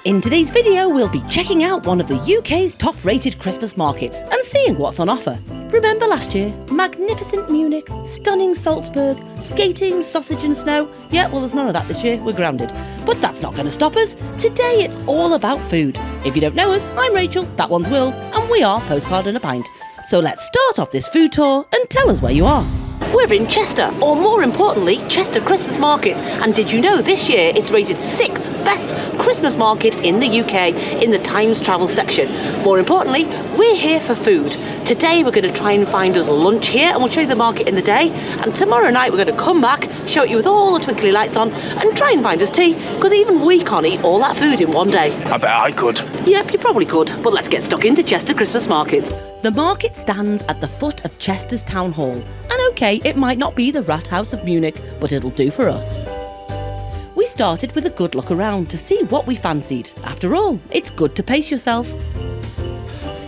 In today's video, we'll be checking out one of the UK's top-rated Christmas markets and seeing what's on offer. Remember last year? Magnificent Munich, stunning Salzburg, skating, sausage and snow. Yeah, well, there's none of that this year, we're grounded. But that's not going to stop us. Today it's all about food. If you don't know us, I'm Rachel, that one's Wills, and we are Postcard and a Pint. So let's start off this food tour and tell us where you are. We're in Chester, or more importantly, Chester Christmas Market. And did you know this year it's rated 6th best Christmas market in the UK in the Times Travel section. More importantly, we're here for food. Today we're going to try and find us lunch here and we'll show you the market in the day. And tomorrow night we're going to come back, show it you with all the twinkly lights on and try and find us tea, because even we can't eat all that food in one day. I bet I could. Yep, you probably could. But let's get stuck into Chester Christmas Markets. The market stands at the foot of Chester's Town Hall. And okay, it might not be the rat house of Munich, but it'll do for us. We started with a good look around to see what we fancied. After all, it's good to pace yourself.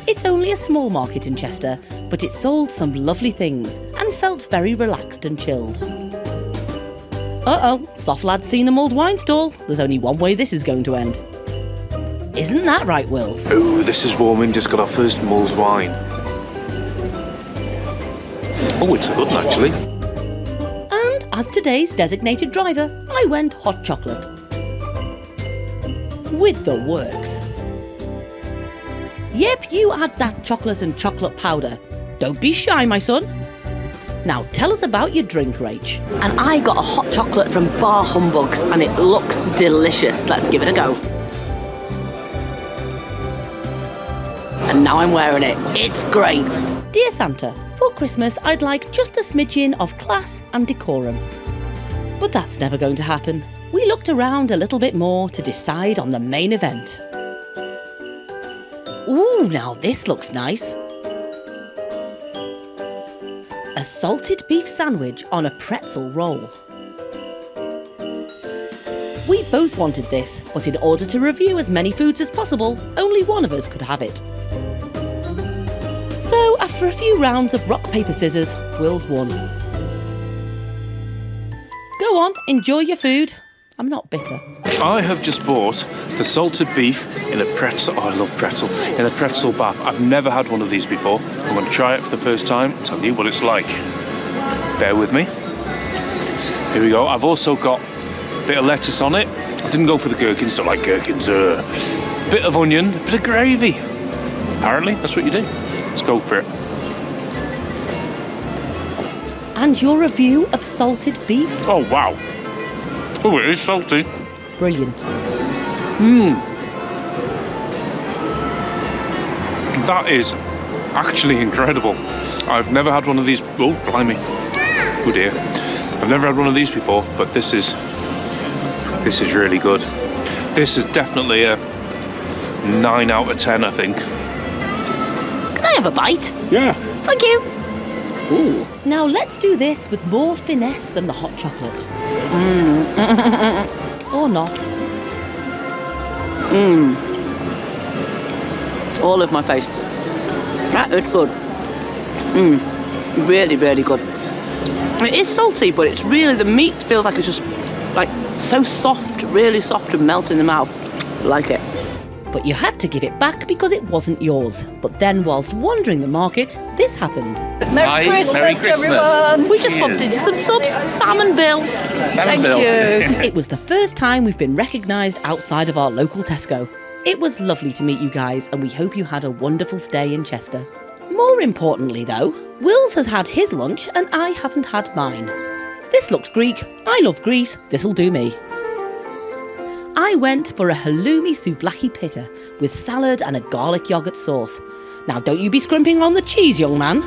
It's only a small market in Chester, but it sold some lovely things and felt very relaxed and chilled. Uh-oh, Soft Lad's seen a mulled wine stall. There's only one way this is going to end. Isn't that right, Wills? Oh, this is warming. Just got our first mulled wine. Oh, it's a good one, actually. And as today's designated driver, I went hot chocolate. With the works. Yep, you add that chocolate and chocolate powder. Don't be shy, my son. Now tell us about your drink, Rach. And I got a hot chocolate from Bar Humbugs and it looks delicious. Let's give it a go. And now I'm wearing it. It's great. Dear Santa, for Christmas I'd like just a smidgen of class and decorum. But that's never going to happen. We looked around a little bit more to decide on the main event. Ooh, now this looks nice. A salted beef sandwich on a pretzel roll. We both wanted this, but in order to review as many foods as possible, only one of us could have it. So, after a few rounds of rock, paper, scissors, Wills won. Go on, enjoy your food. I'm not bitter. I have just bought the salted beef in a pretzel. Oh, I love pretzel. In a pretzel bath. I've never had one of these before. I'm going to try it for the first time and tell you what it's like. Bear with me. Here we go. I've also got a bit of lettuce on it. I didn't go for the gherkins. Don't like gherkins. Bit of onion, a bit of gravy. Apparently, that's what you do. Let's go for it. And your review of salted beef? Oh, wow. Oh, it is salty. Brilliant. That is actually incredible. I've never had one of these. Oh, blimey. Oh dear. I've never had one of these before, but this is really good. This is definitely a 9 out of 10, I think. Can I have a bite? Yeah. Thank you. Ooh. Now let's do this with more finesse than the hot chocolate. Or not. All over my face. That is good. Really, really good. It is salty, but it's really, the meat feels like it's just like so soft, really soft and melt in the mouth. I like it. But you had to give it back because it wasn't yours. But then whilst wandering the market, this happened. Merry Christmas, everyone! We just bumped into some subs. Sam and Bill. Thank you. It was the first time we've been recognised outside of our local Tesco. It was lovely to meet you guys and we hope you had a wonderful stay in Chester. More importantly though, Wills has had his lunch and I haven't had mine. This looks Greek. I love Greece. This'll do me. I went for a halloumi souvlaki pita with salad and a garlic yoghurt sauce. Now don't you be scrimping on the cheese, young man.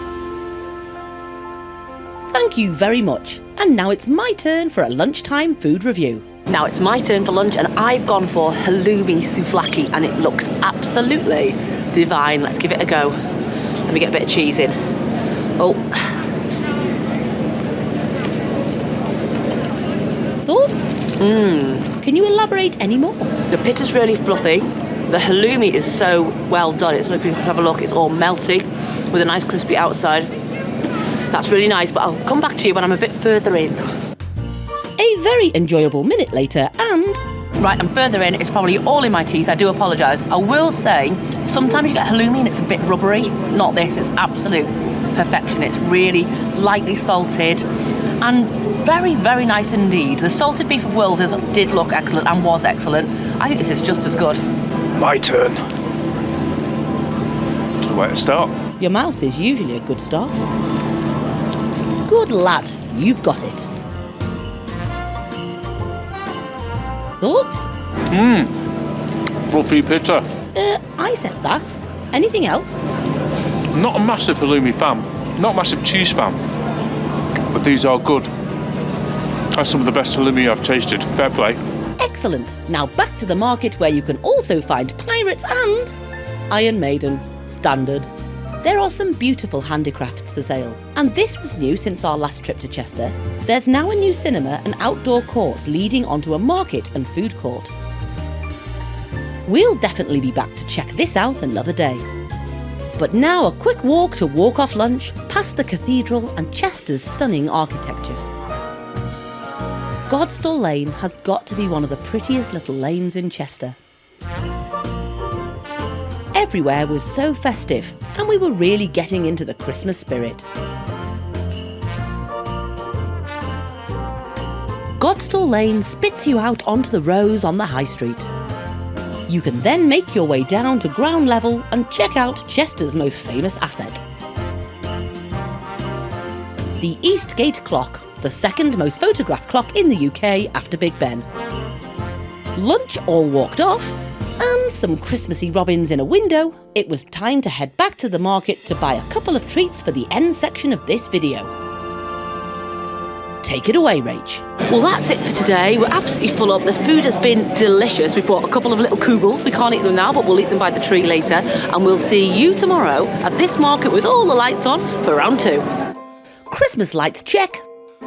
Thank you very much. And now it's my turn for a lunchtime food review. Now it's my turn for lunch and I've gone for halloumi souvlaki and it looks absolutely divine. Let's give it a go. Let me get a bit of cheese in. Oh. Thoughts? Can you elaborate any more? The pita's really fluffy. The halloumi is so well done. It's, if you have a look, it's all melty with a nice crispy outside. That's really nice, but I'll come back to you when I'm a bit further in. A very enjoyable minute later and Right, and further in, it's probably all in my teeth. I do apologise. I will say, sometimes you get halloumi and it's a bit rubbery. Not this, it's absolute perfection. It's really lightly salted and very, very nice indeed. The salted beef of Will's did look excellent and was excellent. I think this is just as good. My turn. Don't know where to start. Your mouth is usually a good start. Good lad, you've got it. Thoughts? Fluffy pizza. I said that. Anything else? Not a massive halloumi fan. Not a massive cheese fan. But these are good. That's some of the best halloumi I've tasted. Fair play. Excellent. Now back to the market where you can also find pirates and Iron Maiden. Standard. There are some beautiful handicrafts for sale. And this was new since our last trip to Chester. There's now a new cinema and outdoor court leading onto a market and food court. We'll definitely be back to check this out another day. But now a quick walk to walk off lunch, past the cathedral and Chester's stunning architecture. Godstall Lane has got to be one of the prettiest little lanes in Chester. Everywhere was so festive, and we were really getting into the Christmas spirit. Godstall Lane spits you out onto the rows on the high street. You can then make your way down to ground level and check out Chester's most famous asset. The East Gate clock, the second most photographed clock in the UK after Big Ben. Lunch all walked off, and some Christmassy robins in a window, it was time to head back to the market to buy a couple of treats for the end section of this video. Take it away, Rach. Well, that's it for today. We're absolutely full up. This food has been delicious. We bought a couple of little kugels. We can't eat them now, but we'll eat them by the tree later. And we'll see you tomorrow at this market with all the lights on for round 2. Christmas lights check.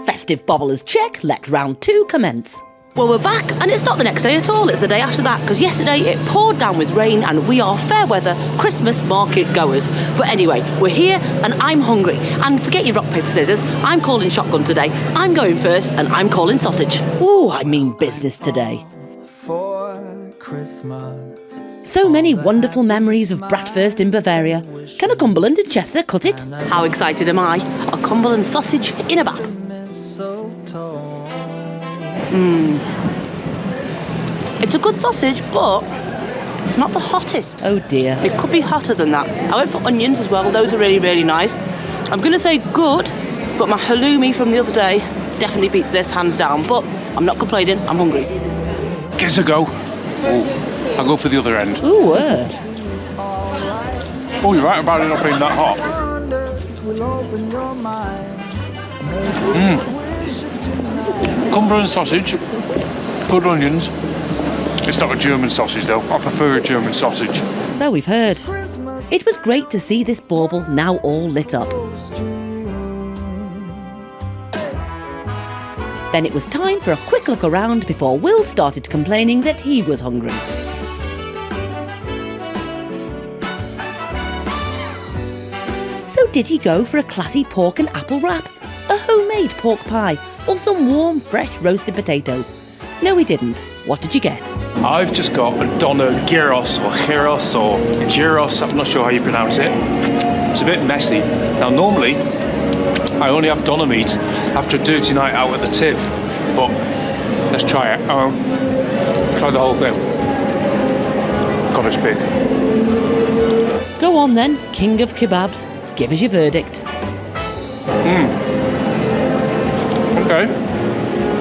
Festive bobblers check. Let round 2 commence. Well, we're back, and it's not the next day at all, it's the day after that, because yesterday it poured down with rain and we are fair weather Christmas market goers. But anyway, we're here and I'm hungry. And forget your rock, paper, scissors, I'm calling shotgun today. I'm going first and I'm calling sausage. Ooh, I mean business today. For Christmas. So many wonderful memories of bratwurst in Bavaria. Can a Cumberland in Chester cut it? How excited am I? A Cumberland sausage in a bag. It's a good sausage, but it's not the hottest. Oh dear. It could be hotter than that. I went for onions as well. Those are really, really nice. I'm going to say good, but my halloumi from the other day definitely beats this hands down. But I'm not complaining. I'm hungry. Give us a go. Oh, I'll go for the other end. Ooh, Oh, you're right about it not being that hot. Cumberland sausage, good onions. It's not a German sausage though. I prefer a German sausage. so we've heard. It was great to see this bauble now all lit up. Then it was time for a quick look around before Will started complaining that he was hungry. So did he go for a classy pork and apple wrap, a homemade pork pie, or some warm, fresh roasted potatoes? No, he didn't. What did you get? I've just got a doner gyros or gyros, I'm not sure how you pronounce it. It's a bit messy. Now normally, I only have doner meat after a dirty night out at the Tiv, but let's try it. Try the whole thing. God, it's big. Go on then, king of kebabs. Give us your verdict. Okay.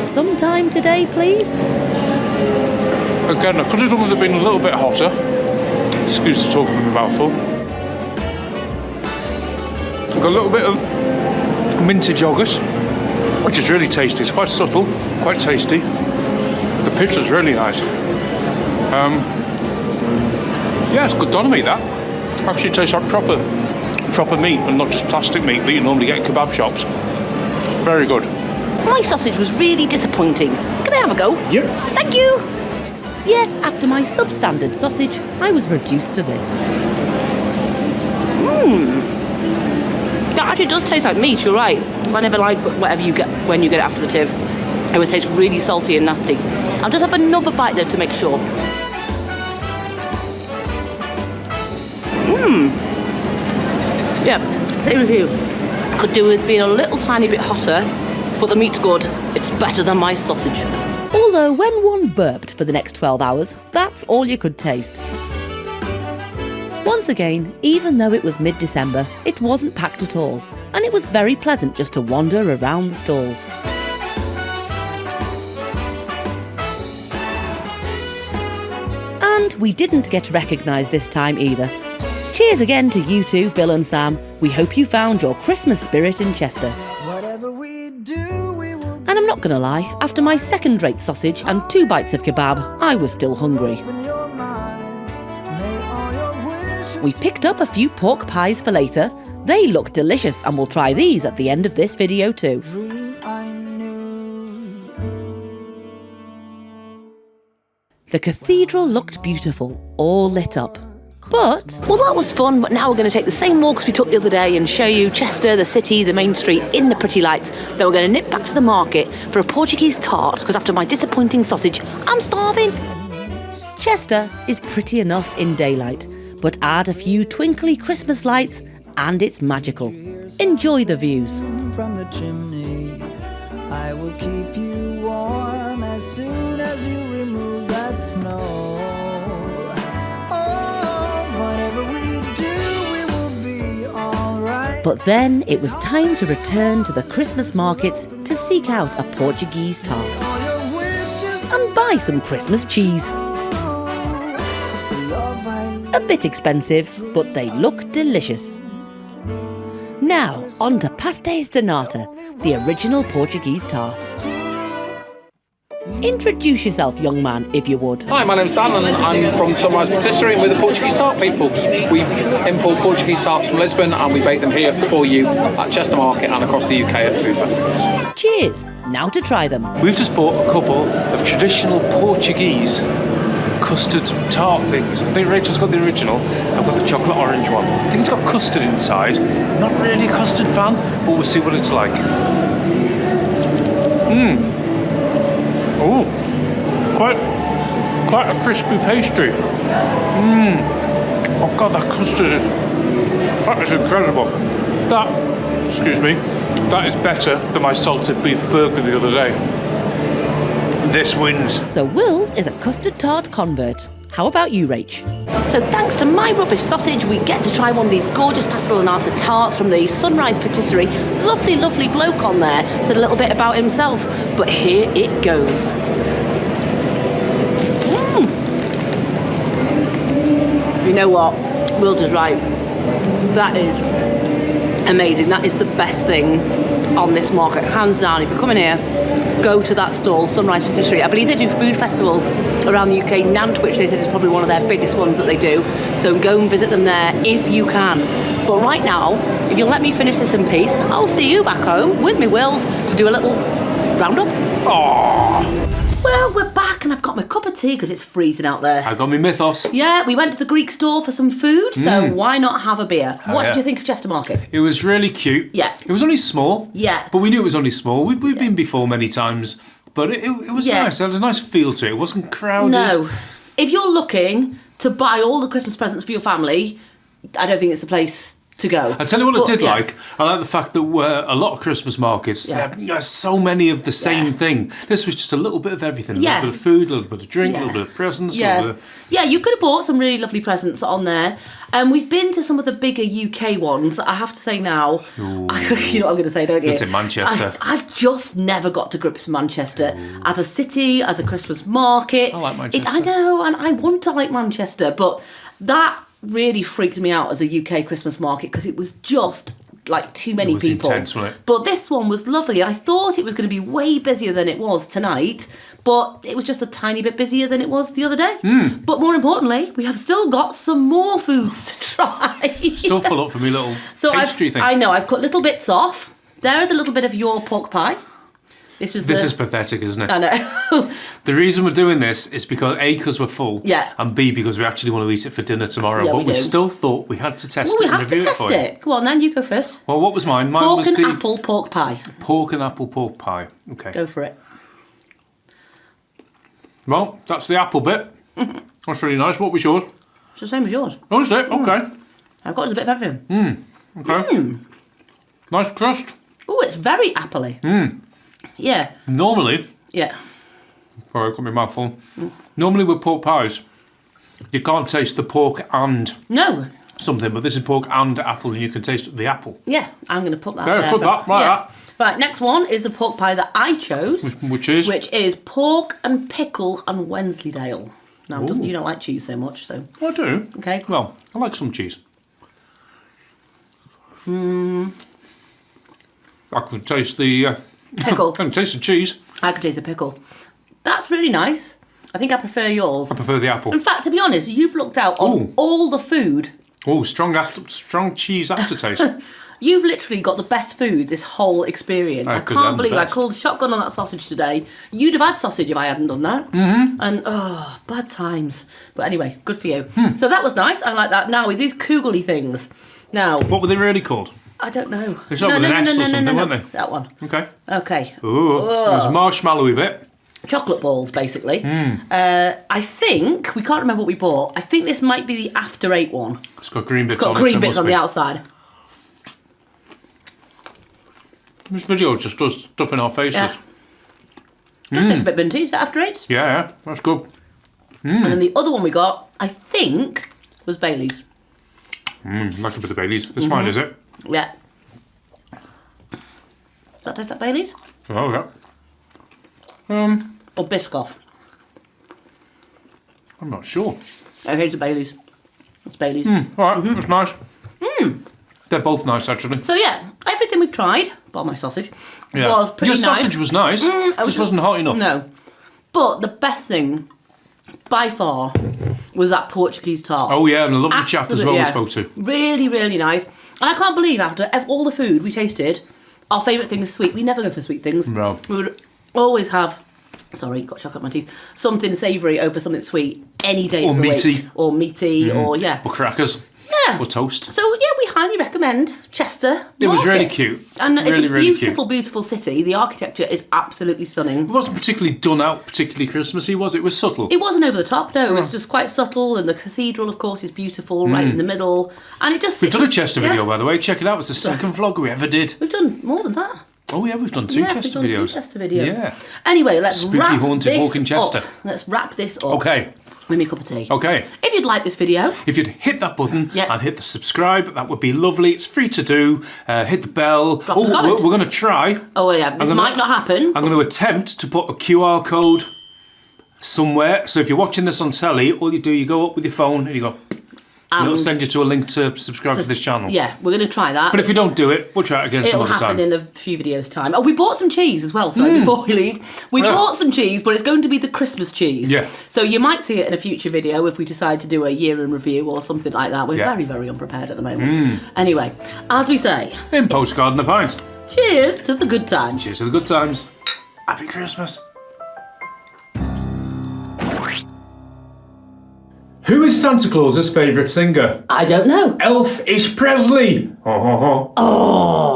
Sometime today, please. Again, I could have done with it being a little bit hotter. Excuse the talk of my mouthful. I've got a little bit of minted yogurt, which is really tasty. It's quite subtle, quite tasty. The picture's really nice. Yeah, it's good doner meat, that. Actually tastes like proper meat and not just plastic meat that you normally get in kebab shops. Very good. My sausage was really disappointing. Can I have a go? Yep. Thank you. Yes, after my substandard sausage, I was reduced to this. That actually does taste like meat, you're right. I never like whatever you get when you get it after the Tiv. I would say it's really salty and nasty. I'll just have another bite though to make sure. Yeah, same with you. Could do with being a little tiny bit hotter, but the meat's good. It's better than my sausage. Although when one burped for the next 12 hours, that's all you could taste. Once again, even though it was mid-December, it wasn't packed at all, and it was very pleasant just to wander around the stalls. And we didn't get recognised this time either. Cheers again to you two, Bill and Sam. We hope you found your Christmas spirit in Chester. Whatever we do, we will And I'm not going to lie, after my second-rate sausage and 2 bites of kebab, I was still hungry. open your mind. May all your wishes We picked up a few pork pies for later. They look delicious and we'll try these at the end of this video too. dream I knew. The cathedral looked beautiful, all lit up. But Well, that was fun, but now we're going to take the same walks we took the other day and show you Chester, the city, the main street in the pretty lights. Then we're going to nip back to the market for a Portuguese tart, because after my disappointing sausage, I'm starving. Chester is pretty enough in daylight, but add a few twinkly Christmas lights and it's magical. Enjoy the views. From the chimney, I will keep you warm as soon as you remove that snow. Oh, whatever we do, we will be alright. But then it was time to return to the Christmas markets to seek out a Portuguese tart All your wishes, and buy some Christmas cheese. love I A bit expensive, but they look delicious. Now, on to pastéis de nata, the original Portuguese tart. Introduce yourself, young man, if you would. Hi, my name's Dan and I'm from Sunrise Patisserie and we're the Portuguese tart people. We import Portuguese tarts from Lisbon and we bake them here for you at Chester Market and across the UK at food festivals. Cheers! Now to try them. We've just bought a couple of traditional Portuguese custard tart things. I think Rachel's got the original. I've got the chocolate orange one. I think it's got custard inside. Not really a custard fan, but we'll see what it's like. Oh, quite a crispy pastry. Oh God, that custard that is incredible. That is better than my salted beef burger the other day. This wins. So Will's is a custard tart convert. How about you, Rach? So thanks to my rubbish sausage, we get to try one of these gorgeous pastel and nata tarts from the Sunrise Patisserie. Lovely, lovely bloke on there. Said a little bit about himself, but here it goes. You know what? Will's is right. That is amazing. That is the best thing on this market, hands down. If you come in here, go to that stall, Sunrise Patisserie. I believe they do food festivals around the UK. Nantwich, they said, is probably one of their biggest ones that they do. So go and visit them there if you can. But right now, if you'll let me finish this in peace, I'll see you back home with me Wills to do a little roundup. Well, we're back and I've got my cup of tea because it's freezing out there. I got me mythos. Yeah, we went to the Greek store for some food, so why not have a beer? What yeah. did you think of Chester Market? It was really cute. Yeah. It was only small. Yeah. But we knew it was only small. We've been before many times. But it was Yeah. nice. It had a nice feel to it. It wasn't crowded. No. If you're looking to buy all the Christmas presents for your family, I don't think it's the place to go. I tell you what But, I did yeah. like. I like the fact that a lot of Christmas markets, Yeah. there's so many of the same Yeah. thing. This was just a little bit of everything. A Yeah. little bit of food, a little bit of drink, Yeah. a little bit of presents. A Yeah, little bit of... yeah, you could have bought some really lovely presents on there. We've been to some of the bigger UK ones. I have to say now, you know what I'm going to say, don't you? It's in Manchester. I've just never got to grips with Manchester as a city, as a Christmas market. I like Manchester. I know, and I want to like Manchester, but that really freaked me out as a UK Christmas market because it was just like too many It was people. intense, wasn't it? But this one was lovely. I thought it was going to be way busier than it was tonight, but it was just a tiny bit busier than it was the other day. But more importantly, we have still got some more foods to try. Still full up for me little pastry thing. I know, I've cut little bits off. There is a little bit of your pork pie. This is pathetic, isn't it? I know. The reason we're doing this is because A, because we're full, Yeah. and B, because we actually want to eat it for dinner tomorrow. Yeah, but we we do. still thought we had to test Well, it we and have to review it test for you. it. Come on, then you go first. Well, what was mine? Mine Pork was and the apple pork pie. pork and apple pork pie. Okay. Go for it. Well, that's the apple bit. That's really nice. What was yours? It's the same as yours. Oh, is it? Okay. I've got us a bit of everything. Okay. Nice crust. Oh, it's very appley. Yeah. Normally, Yeah. sorry, I've got my mouth full. Normally with pork pies, you can't taste the pork and No. something, but this is pork and apple, and you can taste the apple. Yeah, I'm going to put that Yeah, there. put that, like that. Right, next one is the pork pie that I chose. Which is? Which is pork and pickle and Wensleydale. Now, Ooh. you don't like cheese so much, so... I do. Okay. Well, I like some cheese. I can taste the... Pickle. I can taste the cheese. I could taste the pickle. That's really nice. I think I prefer yours. I prefer the apple. In fact, to be honest, you've looked out on Ooh. all the food. Oh, strong cheese aftertaste. You've literally got the best food this whole experience. I 'cause I'm can't the believe I best. called shotgun on that sausage today. You'd have had sausage if I hadn't done that. Mm-hmm. And, oh, bad times. But anyway, good for you. So that was nice. I like that. Now, with these kugly things. Now, What were they really called? I don't know. They start with an S or something, weren't they? That one. Okay. Okay. Ooh, there's a marshmallowy bit. Chocolate balls, basically. I think, we can't remember what we bought. I think this might be the After 8 one. It's got green bits It's got on it. green so it bits must on be. the outside. This video just does stuff in our faces. Yeah. Does taste a bit minty. Is that After 8s? Yeah, that's good. And then the other one we got, I think, was Bailey's. Like a bit of Baileys. This mine, is it? Yeah. Does that taste like Bailey's? Oh, yeah. Or Biscoff? I'm not sure. Oh, here's the Bailey's. It's Bailey's. All right, that's nice. They're both nice, actually. So yeah, everything we've tried, bar my sausage, Yeah. was pretty Your nice. sausage was nice, just wasn't hot enough. No. But the best thing, by far, was that Portuguese tart. Oh, yeah, and a lovely chap as well Absolutely, we yeah. spoke to. Really, really nice. And I can't believe after all the food we tasted, our favourite thing is sweet. We never go for sweet things. No. We would always have, sorry, got chocolate in my teeth, something savoury over something sweet any day Or of the meaty. week. Or meaty, or yeah. Or crackers. Yeah. Or toast. So yeah, we highly recommend Chester. It was Market. really cute. And it's Really, a really beautiful, beautiful city. The architecture is absolutely stunning. It wasn't particularly done out, particularly Christmassy, was it? It was subtle. It wasn't over the top, no. It was just quite subtle, and the cathedral, of course, is beautiful, right in the middle. And it just We've sits... done a Chester yeah. video, by the way. Check it out. It's the second vlog we ever did. We've done more than that. Oh, yeah, we've done two Chester we've done videos. 2 Chester videos. Yeah. Anyway, let's Spooky wrap haunted this walk in Chester. up. Let's wrap this up. Okay. With me a cup of tea. Okay. If you'd like this video, If you'd hit that button Yeah. and hit the subscribe, that would be lovely. It's free to do. Hit the bell. Drop a comment. We're going to try. oh yeah, this gonna- might not happen. I'm going to attempt to put a QR code somewhere. So if you're watching this on telly, all you do, you go up with your phone and you go, and it'll send you to a link to subscribe to this channel. Yeah, we're going to try that. But if you don't do it, we'll try it again some It'll other happen time. in a few videos' time. Oh, we bought some cheese as well, sorry, before we leave. We Yeah. bought some cheese, but it's going to be the Christmas cheese. Yeah. So you might see it in a future video if we decide to do a year in review or something like that. We're Yeah. very, very unprepared at the moment. Anyway, as we say, In Postcard and a Pint. cheers to the good times. Cheers to the good times. Happy Christmas. Who is Santa Claus's favourite singer? I don't know. Elf-ish Presley. Ho ho ho. Oh.